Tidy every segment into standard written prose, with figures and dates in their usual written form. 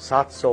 700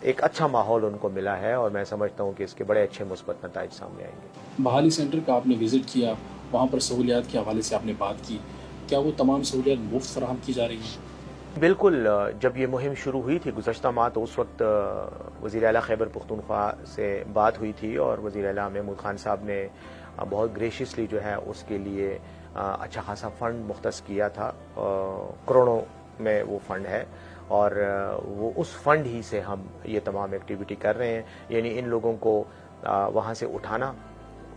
ایک اچھا ماحول ان کو ملا ہے اور میں سمجھتا ہوں کہ اس کے بڑے اچھے مثبت نتائج سامنے آئیں گے۔ بحالی سینٹر کا آپ نے وزٹ کیا، وہاں پر سہولیات کے حوالے سے آپ نے بات کی، کیا وہ تمام سہولیات مفت فراہم کی جا رہی ہیں؟ بالکل، جب یہ مہم شروع ہوئی تھی گزشتہ ماہ تو اس وقت وزیر اعلیٰ خیبر پختونخوا سے بات ہوئی تھی اور وزیر اعلیٰ محمود خان صاحب نے بہت گریشیسلی جو ہے اس کے لیے اچھا خاصا فنڈ مختص کیا تھا، کروڑوں میں وہ فنڈ ہے اور وہ اس فنڈ ہی سے ہم یہ تمام ایکٹیویٹی کر رہے ہیں، یعنی ان لوگوں کو وہاں سے اٹھانا،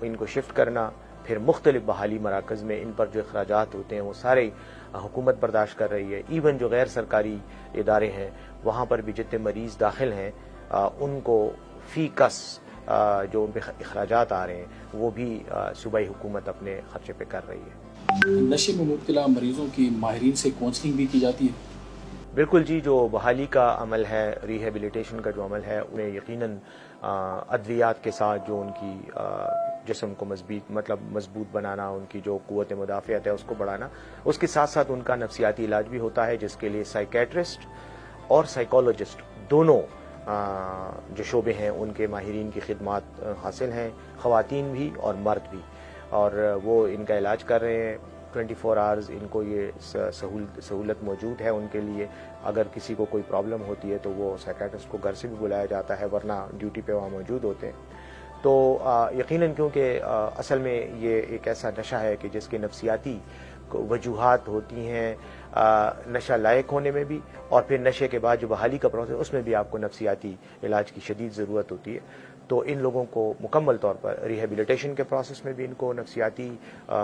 ان کو شفٹ کرنا، پھر مختلف بحالی مراکز میں ان پر جو اخراجات ہوتے ہیں وہ سارے حکومت برداشت کر رہی ہے۔ ایون جو غیر سرکاری ادارے ہیں وہاں پر بھی جتنے مریض داخل ہیں ان کو فی کس جو ان پہ اخراجات آ رہے ہیں وہ بھی صوبائی حکومت اپنے خرچے پہ کر رہی ہے۔ نشے میں مبتلا مریضوں کی ماہرین سے کونسلنگ بھی کی جاتی ہے؟ بالکل جی، جو بحالی کا عمل ہے، ریہیبلیٹیشن کا جو عمل ہے، انہیں یقیناً ادویات کے ساتھ جو ان کی جسم کو مضبوط بنانا، ان کی جو قوت مدافعت ہے اس کو بڑھانا، اس کے ساتھ ساتھ ان کا نفسیاتی علاج بھی ہوتا ہے جس کے لیے سائیکیٹرسٹ اور سائیکالوجسٹ دونوں جو شعبے ہیں ان کے ماہرین کی خدمات حاصل ہیں، خواتین بھی اور مرد بھی، اور وہ ان کا علاج کر رہے ہیں 24 آورز۔ ان کو یہ سہولت موجود ہے ان کے لیے، اگر کسی کو کوئی پرابلم ہوتی ہے تو وہ سائیکیٹرسٹ کو گھر سے بھی بلایا جاتا ہے، ورنہ ڈیوٹی پہ وہاں موجود ہوتے ہیں۔ تو یقیناً کیونکہ اصل میں یہ ایک ایسا نشہ ہے کہ جس کے نفسیاتی وجوہات ہوتی ہیں، نشہ لائق ہونے میں بھی، اور پھر نشے کے بعد جو بحالی کا پروسیس اس میں بھی آپ کو نفسیاتی علاج کی شدید ضرورت ہوتی ہے۔ تو ان لوگوں کو مکمل طور پر ریہیبلیٹیشن کے پروسیس میں بھی ان کو نفسیاتی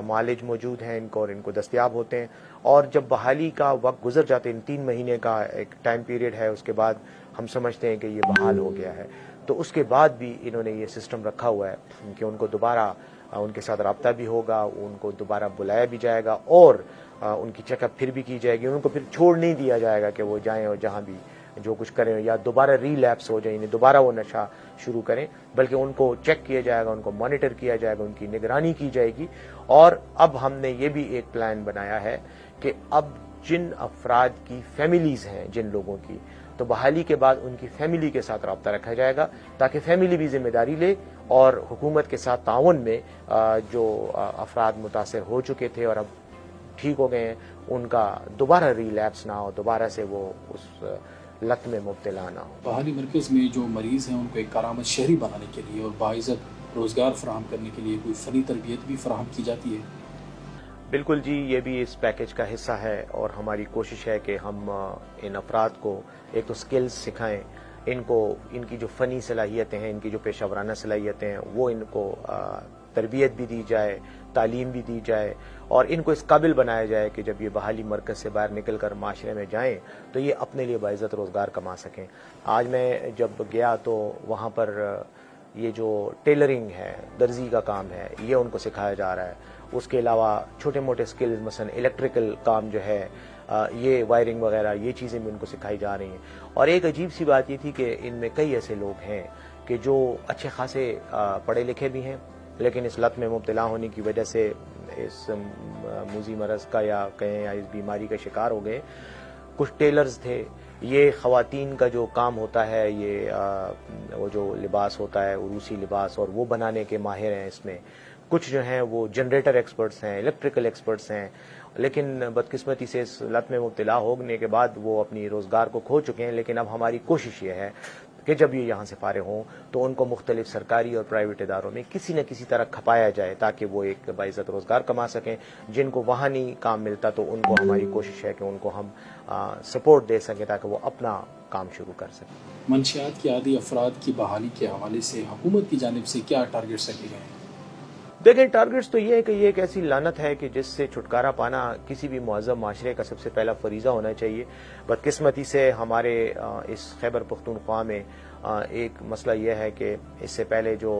معالج موجود ہیں ان کو، اور ان کو دستیاب ہوتے ہیں، اور جب بحالی کا وقت گزر جاتے ہیں، 3 مہینے کا ایک ٹائم پیریڈ ہے، اس کے بعد ہم سمجھتے ہیں کہ یہ بحال ہو گیا ہے، تو اس کے بعد بھی انہوں نے یہ سسٹم رکھا ہوا ہے کہ ان کو دوبارہ ان کے ساتھ رابطہ بھی ہوگا، ان کو دوبارہ بلایا بھی جائے گا اور ان کی چیک اپ پھر بھی کی جائے گی، ان کو پھر چھوڑ نہیں دیا جائے گا کہ وہ جائیں اور جہاں بھی جو کچھ کریں یا دوبارہ ریلیپس ہو جائیں، یعنی دوبارہ وہ نشہ شروع کریں، بلکہ ان کو چیک کیا جائے گا، ان کو مانیٹر کیا جائے گا، ان کی نگرانی کی جائے گی۔ اور اب ہم نے یہ بھی ایک پلان بنایا ہے کہ اب جن افراد کی فیملیز ہیں، جن لوگوں کی، تو بحالی کے بعد ان کی فیملی کے ساتھ رابطہ رکھا جائے گا تاکہ فیملی بھی ذمہ داری لے اور حکومت کے ساتھ تعاون میں جو افراد متاثر ہو چکے تھے اور اب ٹھیک ہو گئے ہیں ان کا دوبارہ ریلیپس نہ ہو، دوبارہ سے وہ اس لت میں مبتلا نہ ہو۔ بحالی مرکز میں جو مریض ہیں ان کو ایک کارآمد شہری بنانے کے لیے اور باعزت روزگار فراہم کرنے کے لیے کوئی فنی تربیت بھی فراہم کی جاتی ہے؟ بالکل جی، یہ بھی اس پیکج کا حصہ ہے اور ہماری کوشش ہے کہ ہم ان افراد کو ایک تو سکلز سکھائیں، ان کو ان کی جو فنی صلاحیتیں ہیں، ان کی جو پیشہ ورانہ صلاحیتیں ہیں وہ ان کو تربیت بھی دی جائے، تعلیم بھی دی جائے، اور ان کو اس قابل بنایا جائے کہ جب یہ بحالی مرکز سے باہر نکل کر معاشرے میں جائیں تو یہ اپنے لیے باعزت روزگار کما سکیں۔ آج میں جب گیا تو وہاں پر یہ جو ٹیلرنگ ہے، درزی کا کام ہے، یہ ان کو سکھایا جا رہا ہے۔ اس کے علاوہ چھوٹے موٹے سکلز، مثلا الیکٹریکل کام جو ہے، یہ وائرنگ وغیرہ، یہ چیزیں بھی ان کو سکھائی جا رہی ہیں۔ اور ایک عجیب سی بات یہ تھی کہ ان میں کئی ایسے لوگ ہیں کہ جو اچھے خاصے پڑھے لکھے بھی ہیں لیکن اس لت میں مبتلا ہونے کی وجہ سے اس موذی مرض کا یا کہیں یا اس بیماری کا شکار ہو گئے۔ کچھ ٹیلرز تھے، یہ خواتین کا جو کام ہوتا ہے، یہ وہ جو لباس ہوتا ہے عروسی لباس، اور وہ بنانے کے ماہر ہیں اس میں۔ کچھ جو ہیں وہ جنریٹر ایکسپرٹس ہیں، الیکٹریکل ایکسپرٹس ہیں، لیکن بدقسمتی سے اس لت میں مبتلا ہونے کے بعد وہ اپنی روزگار کو کھو چکے ہیں۔ لیکن اب ہماری کوشش یہ ہے کہ جب یہ یہاں سے فارغ ہوں تو ان کو مختلف سرکاری اور پرائیویٹ اداروں میں کسی نہ کسی طرح کھپایا جائے تاکہ وہ ایک باعزت روزگار کما سکیں۔ جن کو وہاں نہیں کام ملتا تو ان کو ہماری کوشش ہے کہ ان کو ہم سپورٹ دے سکیں تاکہ وہ اپنا کام شروع کر سکیں۔ منشیات کے عادی افراد کی بحالی کے حوالے سے حکومت کی جانب سے کیا ٹارگیٹس رکھے گئے ہیں؟ دیکھیں، ٹارگیٹس تو یہ ہے کہ یہ ایک ایسی لعنت ہے کہ جس سے چھٹکارا پانا کسی بھی مہذب معاشرے کا سب سے پہلا فریضہ ہونا چاہیے۔ بدقسمتی سے ہمارے اس خیبر پختونخوا میں ایک مسئلہ یہ ہے کہ اس سے پہلے جو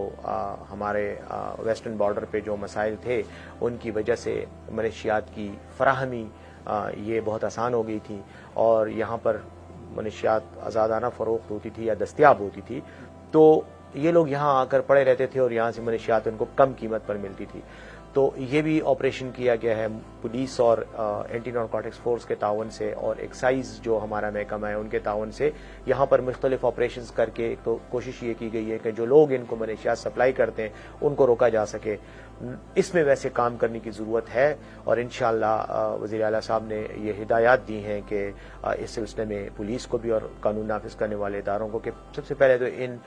ہمارے ویسٹرن بارڈر پہ جو مسائل تھے ان کی وجہ سے منشیات کی فراہمی یہ بہت آسان ہو گئی تھی اور یہاں پر منشیات آزادانہ فروخت ہوتی تھی یا دستیاب ہوتی تھی، تو یہ لوگ یہاں آ کر پڑے رہتے تھے اور یہاں سے منشیات ان کو کم قیمت پر ملتی تھی۔ تو یہ بھی آپریشن کیا گیا ہے پولیس اور اینٹی نارکوٹکس فورس کے تعاون سے اور ایکسائز جو ہمارا محکمہ ہے ان کے تعاون سے یہاں پر مختلف آپریشنز کر کے تو کوشش یہ کی گئی ہے کہ جو لوگ ان کو منشیات سپلائی کرتے ہیں ان کو روکا جا سکے. اس میں ویسے کام کرنے کی ضرورت ہے اور انشاءاللہ وزیر اعلیٰ صاحب نے یہ ہدایات دی ہیں کہ اس سلسلے میں پولیس کو بھی اور قانون نافذ کرنے والے اداروں کو کہ سب سے پہلے تو ان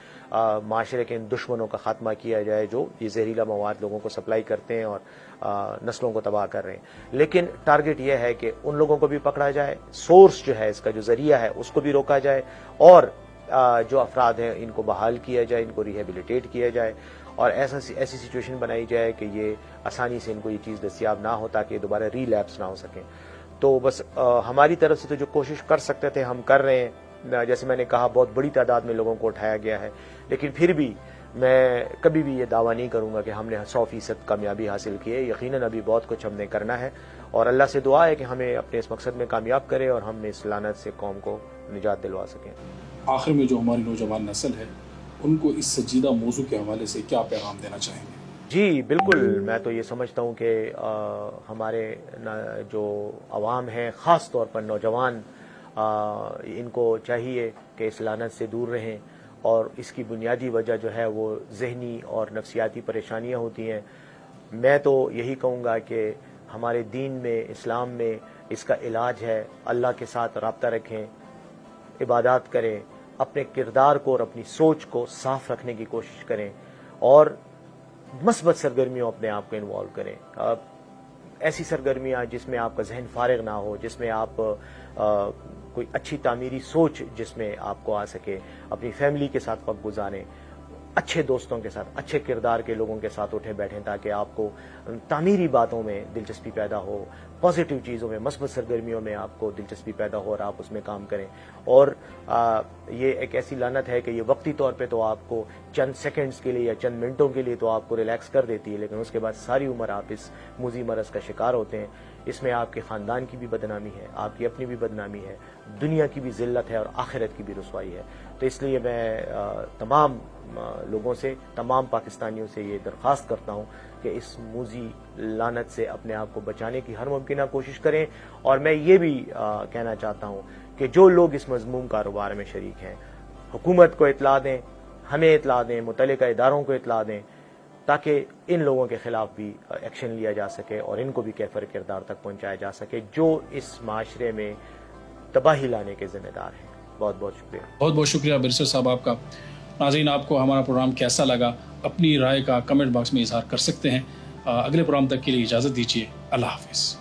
معاشرے کے ان دشمنوں کا خاتمہ کیا جائے جو یہ زہریلا مواد لوگوں کو سپلائی کرتے ہیں اور نسلوں کو تباہ کر رہے ہیں. لیکن ٹارگٹ یہ ہے کہ ان لوگوں کو بھی پکڑا جائے, سورس جو ہے اس کا جو ذریعہ ہے اس کو بھی روکا جائے اور جو افراد ہیں ان کو بحال کیا جائے, ان کو ریہیبلیٹیٹ کیا جائے اور ایسی سچویشن بنائی جائے کہ یہ آسانی سے ان کو یہ چیز دستیاب نہ ہو تاکہ دوبارہ ریلیپس نہ ہو سکیں. تو بس ہماری طرف سے تو جو کوشش کر سکتے تھے ہم کر رہے ہیں. جیسے میں نے کہا بہت بڑی تعداد میں لوگوں کو اٹھایا گیا ہے, لیکن پھر بھی میں کبھی بھی یہ دعویٰ نہیں کروں گا کہ ہم نے 100% کامیابی حاصل کی ہے. یقیناً ابھی بہت کچھ ہم نے کرنا ہے اور اللہ سے دعا ہے کہ ہمیں اپنے اس مقصد میں کامیاب کرے اور ہم اس لعنت سے قوم کو نجات دلوا سکیں. آخر میں جو ہماری نوجوان نسل ہے ان کو اس سنجیدہ موضوع کے حوالے سے کیا پیغام دینا چاہیں گے؟ جی بالکل, میں تو یہ سمجھتا ہوں کہ ہمارے جو عوام ہیں خاص طور پر نوجوان ان کو چاہیے کہ اس لعنت سے دور رہیں اور اس کی بنیادی وجہ جو ہے وہ ذہنی اور نفسیاتی پریشانیاں ہوتی ہیں. میں تو یہی کہوں گا کہ ہمارے دین میں اسلام میں اس کا علاج ہے. اللہ کے ساتھ رابطہ رکھیں, عبادات کریں, اپنے کردار کو اور اپنی سوچ کو صاف رکھنے کی کوشش کریں اور مثبت سرگرمیوں اپنے آپ کو انوالو کریں. ایسی سرگرمیاں جس میں آپ کا ذہن فارغ نہ ہو, جس میں آپ کوئی اچھی تعمیری سوچ جس میں آپ کو آ سکے. اپنی فیملی کے ساتھ وقت گزاریں, اچھے دوستوں کے ساتھ, اچھے کردار کے لوگوں کے ساتھ اٹھیں بیٹھیں تاکہ آپ کو تعمیری باتوں میں دلچسپی پیدا ہو, پازیٹیو چیزوں میں, مثبت سرگرمیوں میں آپ کو دلچسپی پیدا ہو اور آپ اس میں کام کریں. اور یہ ایک ایسی لعنت ہے کہ یہ وقتی طور پہ تو آپ کو چند سیکنڈز کے لیے یا چند منٹوں کے لیے تو آپ کو ریلیکس کر دیتی ہے, لیکن اس کے بعد ساری عمر آپ اس موذی مرض کا شکار ہوتے ہیں. اس میں آپ کے خاندان کی بھی بدنامی ہے, آپ کی اپنی بھی بدنامی ہے, دنیا کی بھی ذلت ہے اور آخرت کی بھی رسوائی ہے. تو اس لیے میں تمام لوگوں سے, تمام پاکستانیوں سے یہ درخواست کرتا ہوں کہ اس موذی لعنت سے اپنے آپ کو بچانے کی ہر ممکنہ کوشش کریں. اور میں یہ بھی کہنا چاہتا ہوں کہ جو لوگ اس مذموم کاروبار میں شریک ہیں حکومت کو اطلاع دیں, ہمیں اطلاع دیں, متعلقہ اداروں کو اطلاع دیں تاکہ ان لوگوں کے خلاف بھی ایکشن لیا جا سکے اور ان کو بھی کیفر کردار تک پہنچایا جا سکے جو اس معاشرے میں تباہی لانے کے ذمہ دار ہیں. بہت بہت شکریہ. بہت بہت شکریہ بیرسٹر صاحب آپ کا. ناظرین, آپ کو ہمارا پروگرام کیسا لگا اپنی رائے کا کمنٹ باکس میں اظہار کر سکتے ہیں. اگلے پروگرام تک کے لیے اجازت دیجیے. اللہ حافظ.